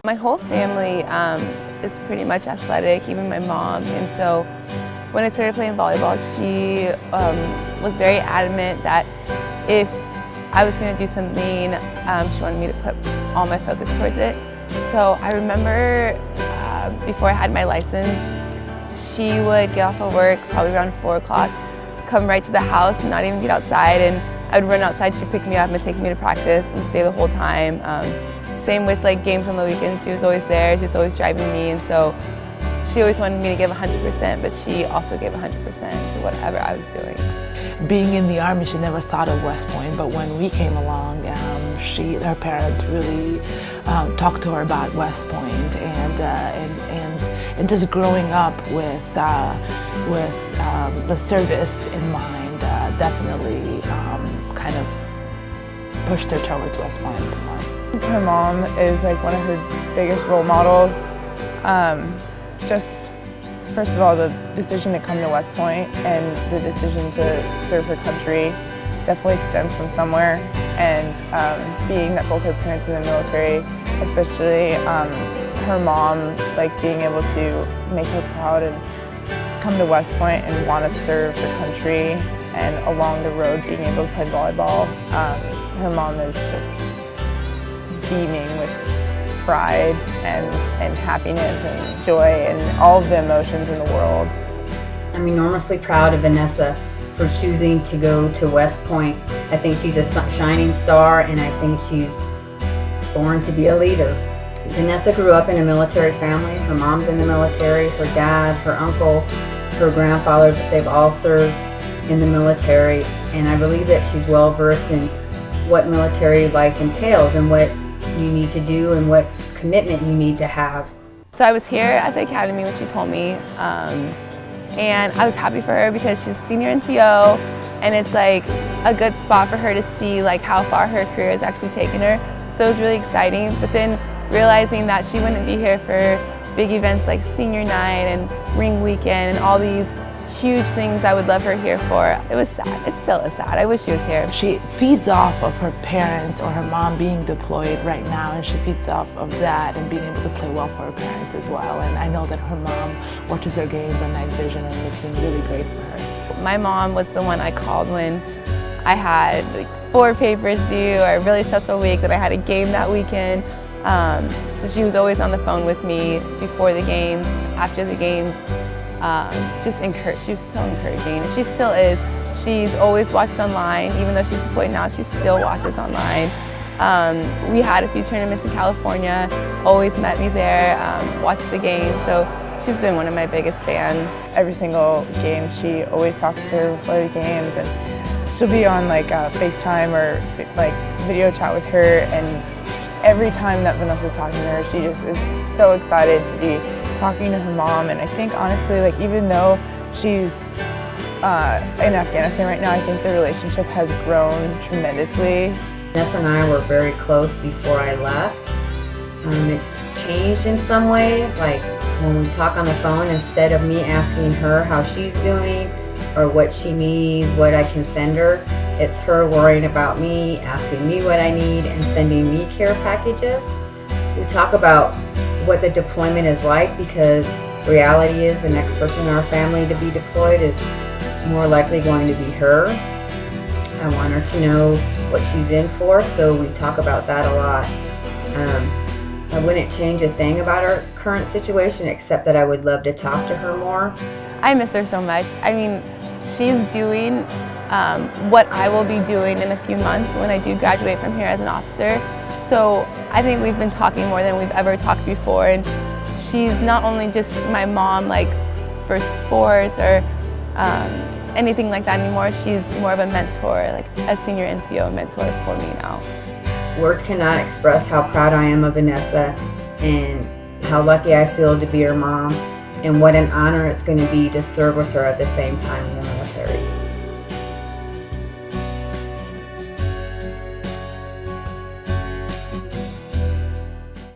My whole family is pretty much athletic, even my mom, and so when I started playing volleyball, she was very adamant that if I was going to do something, she wanted me to put all my focus towards it. So I remember before I had my license, she would get off of work probably around 4 o'clock, come right to the house and not even get outside, and I would run outside, she'd pick me up and take me to practice and stay the whole time. Same with like games on the weekends, she was always there, she was always driving me, and so she always wanted me to give 100%, but she also gave 100% to whatever I was doing. Being in the Army, she never thought of West Point, but when we came along, her parents really talked to her about West Point, and just growing up with the service in mind, definitely kind of pushed her towards West Point some more. Her mom is like one of her biggest role models. Just first of all, the decision to come to West Point and the decision to serve her country definitely stems from somewhere. And being that both her parents are in the military, especially her mom, like being able to make her proud and come to West Point and want to serve her country, and along the road being able to play volleyball. Her mom is just beaming with pride and happiness and joy and all of the emotions in the world. I'm enormously proud of Vanessa for choosing to go to West Point. I think she's a shining star, and I think she's born to be a leader. Vanessa grew up in a military family. Her mom's in the military, her dad, her uncle, her grandfathers, they've all served in the military, and I believe that she's well versed in what military life entails and what you need to do and what commitment you need to have. So I was here at the academy when she told me, and I was happy for her because she's senior NCO, and it's like a good spot for her to see like how far her career has actually taken her. So it was really exciting, but then realizing that she wouldn't be here for big events like senior night and ring weekend and all these huge things I would love her here for. It was sad. It still is sad. I wish she was here. She feeds off of her parents or her mom being deployed right now, and she feeds off of that and being able to play well for her parents as well. And I know that her mom watches her games on night vision, and it's been really great for her. My mom was the one I called when I had like 4 papers due or a really stressful week that I had a game that weekend. So she was always on the phone with me before the games, after the games. Just encourage. She was so encouraging, and she still is. She's always watched online, even though she's deployed now, she still watches online. We had a few tournaments in California, always met me there, watched the game, so she's been one of my biggest fans. Every single game, she always talks to her before the games, and she'll be on like FaceTime or like video chat with her, and every time that Vanessa's talking to her, she just is so excited to be talking to her mom. And I think honestly, like even though she's in Afghanistan right now, I think the relationship has grown tremendously. Vanessa and I were very close before I left. It's changed in some ways, like when we talk on the phone, instead of me asking her how she's doing or what she needs, what I can send her, it's her worrying about me, asking me what I need, and sending me care packages. We talk about what the deployment is like, because reality is the next person in our family to be deployed is more likely going to be her. I want her to know what she's in for, so we talk about that a lot. I wouldn't change a thing about our current situation, except that I would love to talk to her more. I miss her so much. I mean, she's doing what I will be doing in a few months when I do graduate from here as an officer. So I think we've been talking more than we've ever talked before, and she's not only just my mom like for sports or anything like that anymore. She's more of a mentor, like a senior NCO mentor for me now. Words cannot express how proud I am of Vanessa and how lucky I feel to be her mom, and what an honor it's going to be to serve with her at the same time in the military.